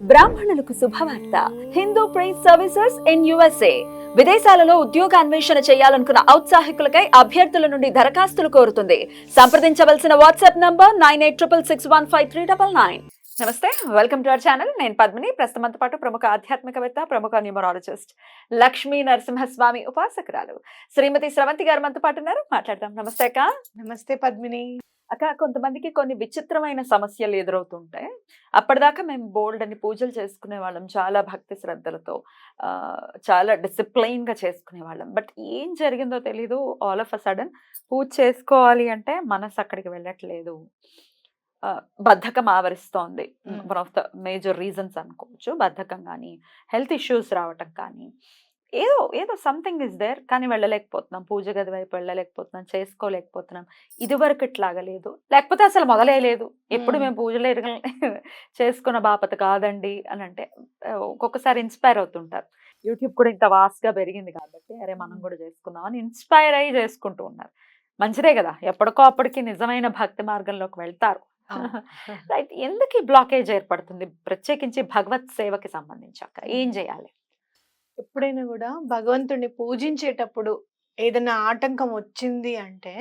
బ్రాహ్మణులకు శుభవార్త. Hindu priest services in USA విదేశాలలో ఉద్యోగ అన్వేషణ చేయాలనుకున్న ఔత్సాహికులకై అభ్యర్థుల నుండి దరఖాస్తులు కోరుతుంది. సంప్రదించవలసిన వాట్సాప్ నంబర్ 9866615399. నమస్తే, వెల్కమ్ టు అవర్ ఛానల్. నేను పద్మిని. ప్రస్తుతంతో పాటు ప్రముఖ ఆధ్యాత్మికవేత్త, ప్రముఖ న్యూమరాలజిస్ట్ లక్ష్మీ నరసింహస్వామి ఉపాసకురాలు శ్రీమతి స్రవంతి గారు మనతో పాటు ఉన్నారు. మాట్లాడదాం. నమస్తే అక్క. నమస్తే పద్మిని. అక్క, కొంతమందికి కొన్ని విచిత్రమైన సమస్యలు ఎదురవుతుంటాయి. అప్పటిదాకా మేము బోల్డ్ అని పూజలు చేసుకునే వాళ్ళం, చాలా భక్తి శ్రద్ధలతో, చాలా డిసిప్లైన్ గా చేసుకునే వాళ్ళం. బట్ ఏం జరిగిందో తెలీదు, ఆల్ ఆఫ్ అ సడన్ పూజ చేసుకోవాలి అంటే మనసు అక్కడికి వెళ్ళట్లేదు, బద్ధకం ఆవరిస్తోంది. One of the major reasons అనుకోవచ్చు. బద్ధకం కానీ, హెల్త్ ఇష్యూస్ రావటం కానీ, ఏదో ఏదో సంథింగ్ ఇస్ దేర్. కానీ వెళ్ళలేకపోతున్నాం, పూజ గది వైపు వెళ్ళలేకపోతున్నాం, చేసుకోలేకపోతున్నాం. ఇదివరకు ఇట్లాగా లేదు, లేకపోతే అసలు మొదలేదు. ఎప్పుడు మేము పూజలు చేసుకున్న బాపత కాదండి అని అంటే ఒక్కొక్కసారి ఇన్స్పైర్ అవుతుంటారు. యూట్యూబ్ కూడా ఇంత వాస్ట్ గా పెరిగింది కాబట్టి అరే మనం కూడా చేసుకుందాం అని ఇన్స్పైర్ అయ్యి చేసుకుంటూ ఉన్నారు. మంచిదే కదా, ఎప్పటికో అప్పటికి నిజమైన భక్తి మార్గంలోకి వెళ్తారు. రైట్. ఎందుకు ఈ బ్లాకేజ్ ఏర్పడుతుంది, ప్రత్యేకించి భగవత్ సేవకి సంబంధించాక ఏం చేయాలి? ఎప్పుడైనా కూడా భగవంతుడిని పూజించేటప్పుడు ఏదైనా ఆటంకం వచ్చింది అంటే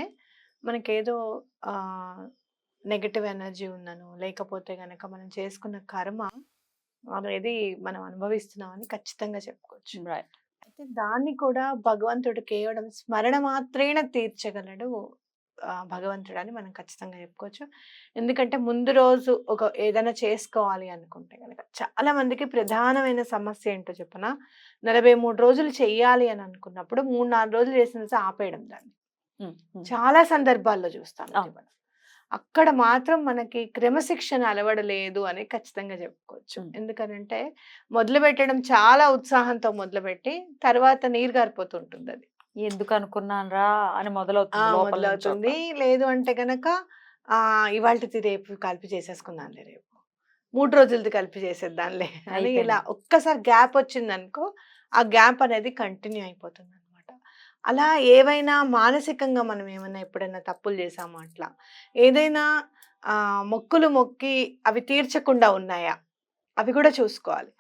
మనకేదో నెగటివ్ ఎనర్జీ ఉందను, లేకపోతే గనక మనం చేసుకున్న కర్మ అనేది మనం అనుభవిస్తున్నామని ఖచ్చితంగా చెప్పుకోవచ్చు. రైట్. అయితే దాన్ని కూడా భగవంతుడు కేవలం స్మరణ మాత్రేన తీర్చగలడు భగవంతుడు అని మనం ఖచ్చితంగా చెప్పుకోవచ్చు. ఎందుకంటే ముందు రోజు ఏదైనా చేసుకోవాలి అనుకుంటే కనుక చాలా మందికి ప్రధానమైన సమస్య ఏంటో చెప్పనా, 43 రోజులు చెయ్యాలి అని అనుకున్నప్పుడు 3-4 రోజులు చేసిన తర్వాత ఆపేయడం దాన్ని చాలా సందర్భాల్లో చూస్తాను. అక్కడ మాత్రం మనకి క్రమశిక్షణ అలవడలేదు అని ఖచ్చితంగా చెప్పుకోవచ్చు. ఎందుకనంటే మొదలు పెట్టడం చాలా ఉత్సాహంతో మొదలుపెట్టి తర్వాత నీరు గారిపోతుంటుంది. అది ఎందుకు అనుకున్నానరా అని మొదలవుతుంది. లేదు అంటే గనక ఇవాళది రేపు కలిపి చేసేసుకుందాంలే, రేపు 3 రోజులది కలిపి చేసేద్దాంలే అని ఇలా ఒక్కసారి గ్యాప్ వచ్చిందనుకో, ఆ గ్యాప్ అనేది కంటిన్యూ అయిపోతుంది అనమాట. అలా ఏవైనా మానసికంగా మనం ఏమైనా ఎప్పుడైనా తప్పులు చేసామో, అట్లా ఏదైనా మొక్కులు మొక్కి అవి తీర్చకుండా ఉన్నాయా అవి కూడా చూసుకోవాలి.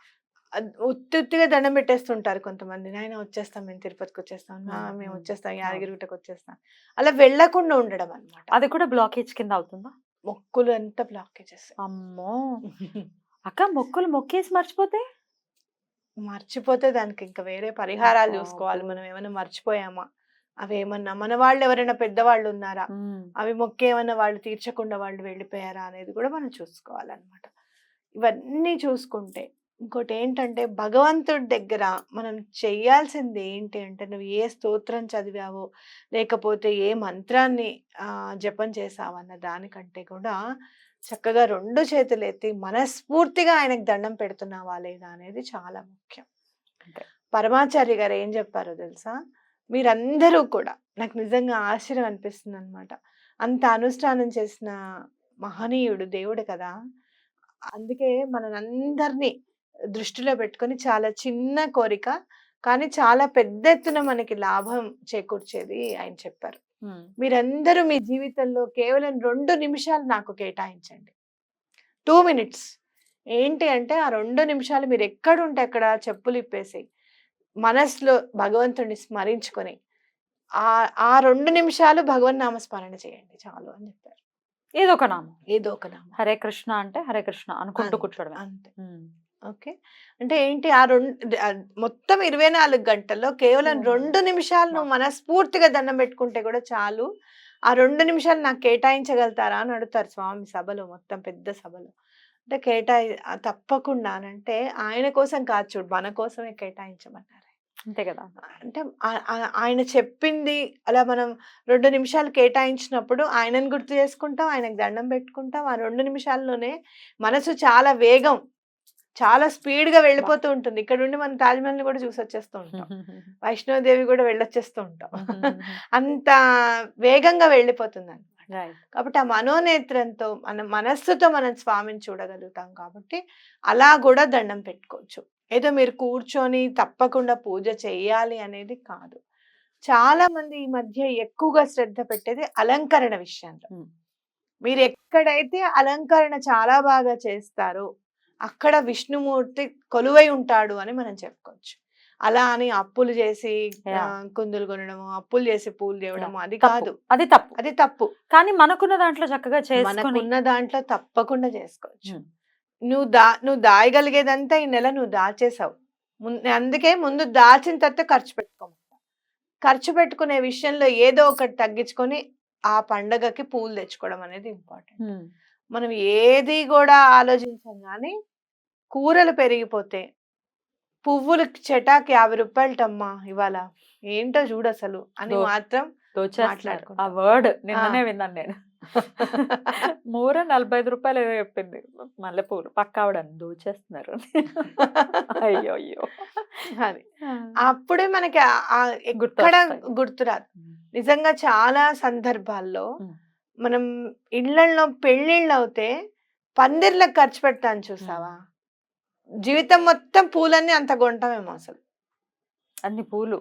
ఉత్తిగా దండం పెట్టేస్తుంటారు కొంతమంది, నాయన వచ్చేస్తాం, మేము తిరుపతికి వచ్చేస్తాం, మేము వచ్చేస్తాం, యాదగిరిగుట్టకు వచ్చేస్తాం, అలా వెళ్ళకుండా ఉండడం అనమాట. అది కూడా బ్లాకేజ్ కింద అవుతుందా? మొక్కులు అంతా బ్లాకేజెస్. అమ్మో అక్క, మొక్కులు మొక్కేసి మర్చిపోతే దానికి ఇంకా వేరే పరిహారాలు చూసుకోవాలి. మనం ఏమైనా మర్చిపోయామా, అవి ఏమన్నా మన వాళ్ళు ఎవరైనా పెద్దవాళ్ళు ఉన్నారా, అవి మొక్కేమన్నా వాళ్ళు తీర్చకుండా వాళ్ళు వెళ్ళిపోయారా అనేది కూడా మనం చూసుకోవాలన్నమాట. ఇవన్నీ చూసుకుంటే ఇంకోటి ఏంటంటే, భగవంతుడి దగ్గర మనం చెయ్యాల్సింది ఏంటి అంటే, నువ్వు ఏ స్తోత్రం చదివావో లేకపోతే ఏ మంత్రాన్ని జపం చేసావు అన్న దానికంటే కూడా చక్కగా 2 చేతులు ఎత్తి మనస్ఫూర్తిగా ఆయనకు దండం పెడుతున్నావా లేదా అనేది చాలా ముఖ్యం. పరమాచార్య గారు ఏం చెప్పారో తెలుసా, మీరందరూ కూడా నాకు నిజంగా ఆశ్చర్యం అనిపిస్తుంది అనమాట. అంత అనుష్ఠానం చేసిన మహనీయుడు, దేవుడు కదా. అందుకే మనందరినీ దృష్టిలో పెట్టుకొని చాలా చిన్న కోరిక కానీ చాలా పెద్ద ఎత్తున మనకి లాభం చేకూర్చేది ఆయన చెప్పారు. మీరందరూ మీ జీవితంలో కేవలం 2 నిమిషాలు నాకు కేటాయించండి. 2 minutes. ఏంటి అంటే ఆ 2 నిమిషాలు మీరు ఎక్కడుంటే అక్కడ చెప్పులు ఇప్పేసి మనసులో భగవంతుడిని స్మరించుకొని ఆ 2 నిమిషాలు భగవన్ నామస్మరణ చేయండి చాలు అని చెప్పారు. ఏదో ఒక నామం. హరే కృష్ణ అంటే హరే కృష్ణ అనుకుంటూ కూర్చోవడం అంతే. ఓకే. అంటే ఏంటి, ఆ మొత్తం 24 గంటల్లో కేవలం 2 నిమిషాలు నువ్వు మనస్ఫూర్తిగా దండం పెట్టుకుంటే కూడా చాలు. ఆ 2 నిమిషాలు నాకు కేటాయించగలుగుతారా అని అడుగుతారు స్వామి సభలో, మొత్తం పెద్ద సభలో. అంటే తప్పకుండా అంటే ఆయన కోసం కాదు చూడు, మన కోసమే కేటాయించమన్నారు. అంతే కదా. అంటే ఆయన చెప్పింది అలా మనం 2 నిమిషాలు కేటాయించినప్పుడు ఆయనను గుర్తు చేసుకుంటాం, ఆయనకు దండం పెట్టుకుంటాం. ఆ 2 నిమిషాల్లోనే మనసు చాలా వేగం, చాలా స్పీడ్ గా వెళ్ళిపోతూ ఉంటుంది. ఇక్కడ నుండి మనం తాజ్మహల్ కూడా చూసి వచ్చేస్తూ ఉంటాం, వైష్ణోదేవి కూడా వెళ్ళొచ్చేస్తూ ఉంటాం. అంత వేగంగా వెళ్ళిపోతుంది అనమాట. కాబట్టి ఆ మనోనేత్రంతో మన మనస్సుతో మనం స్వామిని చూడగలుగుతాం. కాబట్టి అలా కూడా దండం పెట్టుకోవచ్చు. ఏదో మీరు కూర్చొని తప్పకుండా పూజ చెయ్యాలి అనేది కాదు. చాలా మంది ఈ మధ్య ఎక్కువగా శ్రద్ధ పెట్టేది అలంకరణ విషయంలో. మీరు ఎక్కడైతే అలంకరణ చాలా బాగా చేస్తారో అక్కడ విష్ణుమూర్తి కొలువై ఉంటాడు అని మనం చెప్పుకోవచ్చు. అలా అని అప్పులు చేసి కుందులు కొనడము, అప్పులు చేసి పూలు తేవడము అది కాదు. అది తప్పు. అది తప్పు. కానీ మనకున్న దాంట్లో చక్కగా చేసుకొని మనకున్న దాంట్లో తప్పకుండా చేసుకోవచ్చు. నువ్వు దాయగలిగేదంతా ఈ నెల నువ్వు దాచేసావు. అందుకే ముందు దాచిన తర్వాత ఖర్చు పెట్టుకోమంటా. ఖర్చు పెట్టుకునే విషయంలో ఏదో ఒకటి తగ్గించుకొని ఆ పండగకి పూలు తెచ్చుకోవడం అనేది ఇంపార్టెంట్. మనం ఏది కూడా ఆలోచించాం కానీ కూరలు పెరిగిపోతే పువ్వులు చెటాకి 50 రూపాయలటమ్మా ఇవాళ ఏంటో చూడు అసలు అని మాత్రం ఆ మాట్లాడుకుంటాం. వర్డ్ నిన్ననే విన్నాను నేను. మూర 45 రూపాయలు ఏదో చెప్పింది మల్లెపూలు పక్కావడని దోచేస్తున్నారు. అయ్యో అయ్యో అది అప్పుడే మనకి ఎక్కడ గుర్తురాదు. నిజంగా చాలా సందర్భాల్లో మనం ఇళ్లలో పెళ్ళిళ్ళు అవుతే పందిర్లకు ఖర్చు పెడతాను చూసావా, జీవితం మొత్తం పూలన్నీ అంత కొంటామేమో అసలు. అన్ని పూలు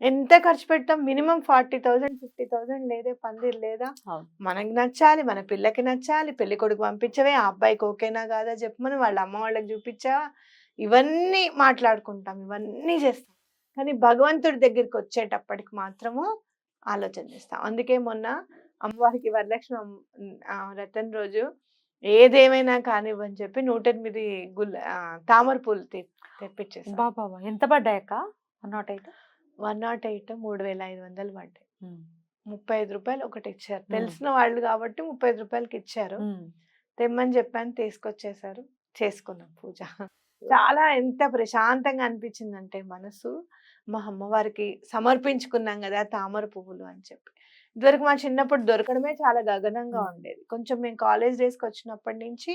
ఎంత ఖర్చు పెడతాం? మినిమం 40,000 50,000 లేదే పందిర్ లేదా? మనకి నచ్చాలి, మన పిల్లకి నచ్చాలి, పెళ్లి కొడుకు పంపించవే, ఆ అబ్బాయికి ఓకేనా కాదా చెప్పమని వాళ్ళ అమ్మ వాళ్ళకి చూపించావా, ఇవన్నీ మాట్లాడుకుంటాం, ఇవన్నీ చేస్తాం. కానీ భగవంతుడి దగ్గరికి వచ్చేటప్పటికి మాత్రము ఆలోచన చేస్తాం. అందుకే మొన్న అమ్మవారికి వరలక్ష్మి వ్రతం రోజు ఏదేమైనా కానివ్వని చెప్పి 108 తామర పూలు తెప్పించేసాం. బాబా ఎంత పడ్డాయక్క? 108 3,500 పడ్డాయి. 35 రూపాయలు ఒకటి ఇచ్చారు. తెలిసిన వాళ్ళు కాబట్టి 35 రూపాయలకి ఇచ్చారు. తెమ్మని చెప్పాను, తీసుకొచ్చేసారు, చేసుకున్నాం పూజ. చాలా ఎంత ప్రశాంతంగా అనిపించిందంటే మనసు, మా అమ్మవారికి సమర్పించుకున్నాం కదా తామర పువ్వులు అని చెప్పి. ఇదివరకు మా చిన్నప్పుడు దొరకడమే చాలా గగనంగా ఉండేది. కొంచెం మేము కాలేజ్ డేస్కి వచ్చినప్పటి నుంచి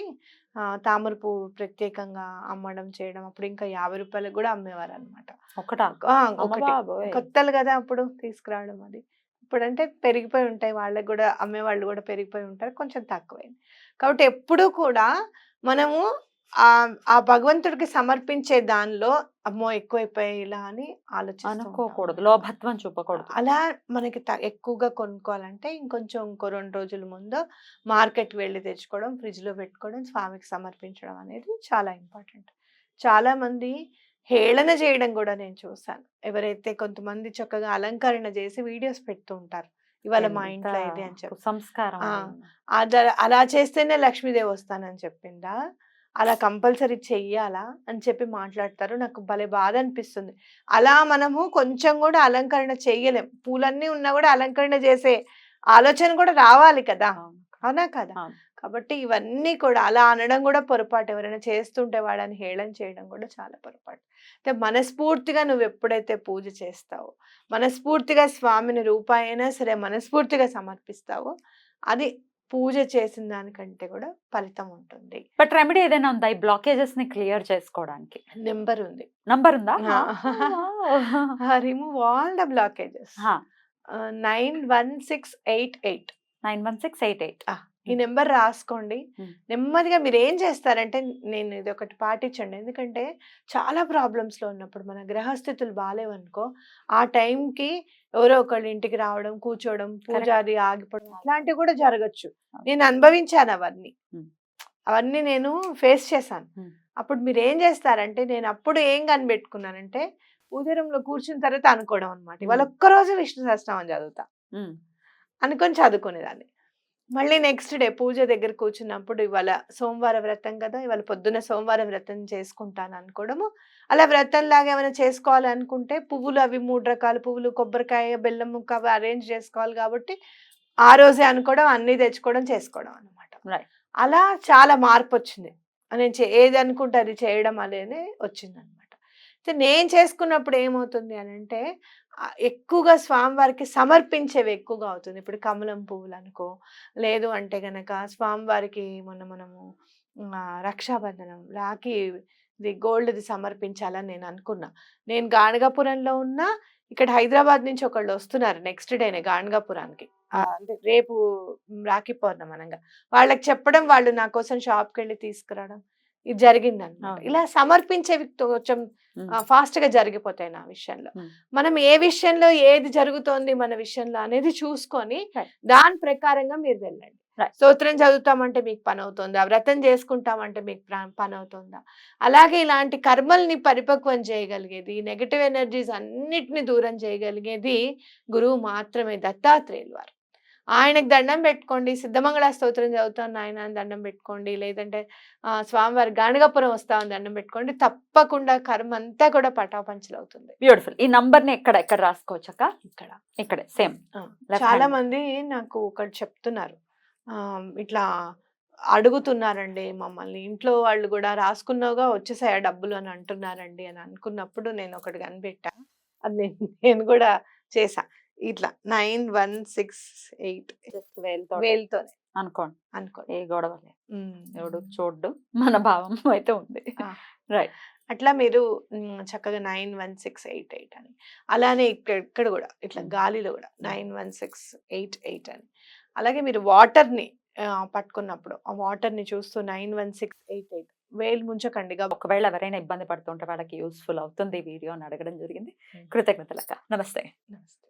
తామర పువ్వు ప్రత్యేకంగా అమ్మడం చేయడం, అప్పుడు ఇంకా 50 రూపాయలకు కూడా అమ్మేవారు అనమాట. ఒకటి కొత్తలు కదా అప్పుడు తీసుకురావడం. అది ఇప్పుడంటే పెరిగిపోయి ఉంటాయి, వాళ్ళకి కూడా అమ్మేవాళ్ళు కూడా పెరిగిపోయి ఉంటారు, కొంచెం తక్కువైంది. కాబట్టి ఎప్పుడూ కూడా మనము ఆ భగవంతుడికి సమర్పించే దానిలో అమ్మో ఎక్కువైపోయాయి ఇలా అని అనుకోకూడదు, లోభత్వం చూపకూడదు. అలా మనకి ఎక్కువగా కొనుక్కోవాలంటే ఇంకొంచెం ఇంకో 2 రోజుల ముందు మార్కెట్ వెళ్ళి తెచ్చుకోవడం, ఫ్రిడ్జ్ లో పెట్టుకోవడం, స్వామికి సమర్పించడం అనేది చాలా ఇంపార్టెంట్. చాలా మంది హేళన చేయడం కూడా నేను చూసాను. ఎవరైతే కొంతమంది చక్కగా అలంకరణ చేసి వీడియోస్ పెడుతూ ఉంటారు, ఇవాళ మా ఇంట్లో ఇది అని చెప్పి. సంస్కారం అలా చేస్తేనే లక్ష్మీదేవి వస్తానని చెప్పిందా, అలా కంపల్సరీ చెయ్యాలా అని చెప్పి మాట్లాడతారు. నాకు భలే బాధ అనిపిస్తుంది. అలా మనము కొంచెం కూడా అలంకరణ చెయ్యలేం. పూలన్నీ ఉన్నా కూడా అలంకరణ చేసే ఆలోచన కూడా రావాలి కదా, అవునా కదా? కాబట్టి ఇవన్నీ కూడా అలా అనడం కూడా పొరపాటు. ఎవరైనా చేస్తుంటే వాడని హేళన చేయడం కూడా చాలా పొరపాటు. అంటే మనస్ఫూర్తిగా నువ్వు ఎప్పుడైతే పూజ చేస్తావో, మనస్ఫూర్తిగా స్వామిని రూపాయి అయినా సరే మనస్ఫూర్తిగా సమర్పిస్తావో, అది పూజ చేసిన దానికంటే కూడా ఫలితం ఉంటుంది. బట్ రెమెడీ ఏదైనా ఉందా ఈ బ్లాకేజెస్ ని క్లియర్ చేసుకోవడానికి? నెంబర్ ఉంది. నంబర్ ఉందా? Remove all the blockages. 91688 91688 ఈ నెంబర్ రాసుకోండి. నెమ్మదిగా మీరు ఏం చేస్తారంటే, నేను ఇది ఒకటి పాటించండి. ఎందుకంటే చాలా ప్రాబ్లమ్స్ లో ఉన్నప్పుడు మన గ్రహస్థితులు బాగాలేవనుకో, ఆ టైంకి ఎవరో ఒకళ్ళు ఇంటికి రావడం, కూర్చోవడం, పూజాది ఆగిపోవడం, ఇట్లాంటివి కూడా జరగచ్చు. నేను అనుభవించాను అవన్నీ నేను ఫేస్ చేశాను. అప్పుడు మీరు ఏం చేస్తారంటే, నేను అప్పుడు ఏం కనిపెట్టుకున్నానంటే, పూజ రూమ్ లో కూర్చున్న తర్వాత అనుకోవడం అనమాట, ఇవాళ ఒక్కరోజు విష్ణు సహస్రనామం చదువుతా అనుకొని చదువుకునేదాన్ని. మళ్ళీ నెక్స్ట్ డే పూజ దగ్గర కూర్చున్నప్పుడు ఇవాళ సోమవార వ్రతం కదా, ఇవాళ పొద్దున్న సోమవారం వ్రతం చేసుకుంటాను అనుకోవడము. అలా వ్రతం లాగా ఏమైనా చేసుకోవాలి అనుకుంటే పువ్వులు అవి 3 రకాల పువ్వులు, కొబ్బరికాయ, బెల్లం ముక్క అవి అరేంజ్ చేసుకోవాలి కాబట్టి ఆ రోజే అనుకోవడం, అన్ని తెచ్చుకోవడం, చేసుకోవడం అనమాట. అలా చాలా మార్పు వచ్చింది. నేను ఏది అనుకుంటే అది చేయడం అనేది వచ్చింది అనమాట. నేను చేసుకున్నప్పుడు ఏమవుతుంది అని అంటే, ఎక్కువగా స్వామివారికి సమర్పించేవి ఎక్కువగా అవుతుంది. ఇప్పుడు కమలం పువ్వులు అనుకో, లేదు అంటే గనక స్వామివారికి మనము రక్షాబంధనం రాఖీ గోల్డ్ది సమర్పించాలని నేను అనుకున్నా. నేను గాణగాపురంలో ఉన్నా, ఇక్కడ హైదరాబాద్ నుంచి ఒకళ్ళు వస్తున్నారు నెక్స్ట్ డేనే గాణగాపురానికి, అంటే రేపు రాఖీ పౌర్ణమి అనగా. వాళ్ళకి చెప్పడం, వాళ్ళు నా కోసం షాప్కి వెళ్ళి తీసుకురావడం, ఇది జరిగింది అనమాట. ఇలా సమర్పించేవి కొంచెం ఫాస్ట్ గా జరిగిపోతాయి నా విషయంలో. మనం ఏ విషయంలో ఏది జరుగుతోంది మన విషయంలో అనేది చూసుకొని దాని ప్రకారంగా మీరు వెళ్ళండి. Right. స్తోత్రం చదువుతామంటే మీకు పని అవుతుందా, వ్రతం చేసుకుంటామంటే మీకు పని అవుతుందా. అలాగే ఇలాంటి కర్మల్ని పరిపక్వం చేయగలిగేది, నెగటివ్ ఎనర్జీస్ అన్నిటిని దూరం చేయగలిగేది గురువు మాత్రమే, దత్తాత్రేయులు వారు. ఆయనకు దండం పెట్టుకోండి, సిద్ధమంగళ స్తోత్రం చదువుతాను నాయన అని దండం పెట్టుకోండి, లేదంటే స్వామివారి గాణగాపురం వస్తామని దండం పెట్టుకోండి, తప్పకుండా కర్మ అంతా కూడా పటాపంచలవుతుంది. బ్యూటిఫుల్. ఈ నంబర్ ని ఎక్కడ రాసుకోవచ్చక్క? ఇక్కడ ఇక్కడే సేమ్. చాలా మంది నాకు ఒకటి చెప్తున్నారు, ఇట్లా అడుగుతున్నారండి మమ్మల్ని, ఇంట్లో వాళ్ళు కూడా రాసుకున్నావుగా వచ్చేసాయా డబ్బులు అని అంటున్నారండి అని అనుకున్నప్పుడు నేను ఒకటి కనిపెట్టా, అది నేను కూడా చేసా. ఇట్లా 9168 వేలుతోనే అనుకోండి, అనుకోండి. ఏ గొడవ లేదు, ఎవడు ఉమ్. చూడ్డు, మన భావం అయితే ఉంది. ఆ. రైట్. అట్లా మీరు చక్కగా 91688 అని, అలానే ఇక్కడ కూడా ఇట్లా గాలిలో కూడా 91688 అని, అలాగే మీరు వాటర్ని పట్టుకున్నప్పుడు ఆ వాటర్ని చూస్తూ 91688 వేలు ముంచకండిగా. ఒకవేళ ఎవరైనా ఇబ్బంది పడుతుంటే వాళ్ళకి యూస్ఫుల్ అవుతుంది ఈ వీడియో అని అడగడం జరిగింది. కృతజ్ఞతలక్క. నమస్తే. నమస్తే.